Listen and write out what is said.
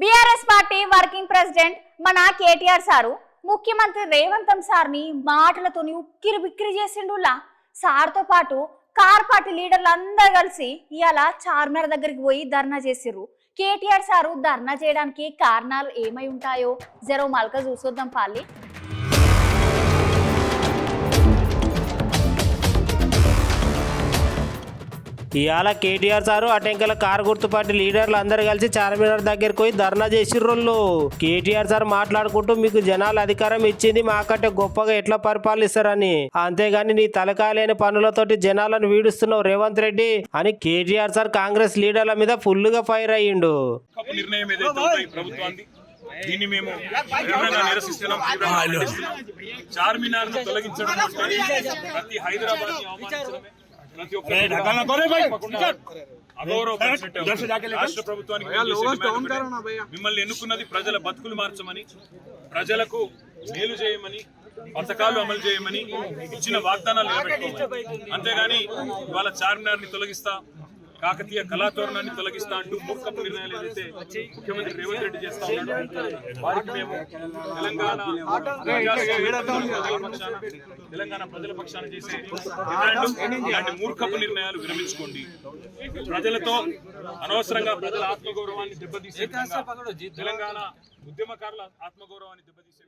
BRS party working president మన KTR sir ముఖ్యమంత్రి రేవంత్ సార్ని మాటలతోని ఉక్కిరి బిక్కిరి చేసిండులా. సార్తో పాటు కార్ పార్టీ లీడర్లు అందరూ కలిసి ఇవాళ చార్మినార్ దగ్గరికి పోయి ధర్నా చేసిర్రు. కేటీఆర్ సారు ధర్నా చేయడానికి కారణాలు ఏమై ఉంటాయో జరో మల్క చూసొద్దాం పాలి. ఇవాళ కేటీఆర్ సారు అటెంకల కారు గుర్తు పార్టీ లీడర్లు అందరు కలిసి చార్మినార్ దగ్గరికి పోయి ధర్నా చేసిర్రోళ్ళు. కేటీఆర్ సార్ మాట్లాడుకుంటూ మీకు జనాలు అధికారం ఇచ్చింది మాకంటే గొప్పగా ఎట్లా పరిపాలిస్తారని, అంతేగాని నీ తలకాయలేని పనులతోటి జనాలను వీడుస్తున్నావు రేవంత్ రెడ్డి అని కేటీఆర్ సార్ కాంగ్రెస్ లీడర్ల మీద ఫుల్ గా ఫైర్ అయ్యిండు. దీన్ని మేము నిరసిస్తున్నాం. చార్మినార్ తొలగించడం ప్రతి హైదరాబాద్ రాష్ట్ర ప్రభుత్వానికి మిమ్మల్ని ఎన్నుకున్నది ప్రజల బతుకులు మార్చమని, ప్రజలకు మేలు చేయమని, పథకాలు అమలు చేయమని ఇచ్చిన వాగ్దానాలు నిలబెట్టుకోమని. అంతేగాని ఇవాళ చార్మినార్ ని తొలగిస్తా, కాకతీయ కళాతోరణాన్ని తొలగిస్తా అంటూ మూర్ఖపు నిర్ణయాలు ఏదైతే ముఖ్యమంత్రి రేవంత్ రెడ్డి చేస్తా ఉన్నాడు, వారికి మేము తెలంగాణ ప్రజల పక్షాన చేసే ఇలాంటి మూర్ఖపు నిర్ణయాలు విరమించుకోండి. ప్రజలతో అనవసరంగా ప్రజల ఆత్మగౌరవాన్ని దెబ్బతీసే, తెలంగాణ ఉద్యమకారుల ఆత్మగౌరవాన్ని దెబ్బతీసే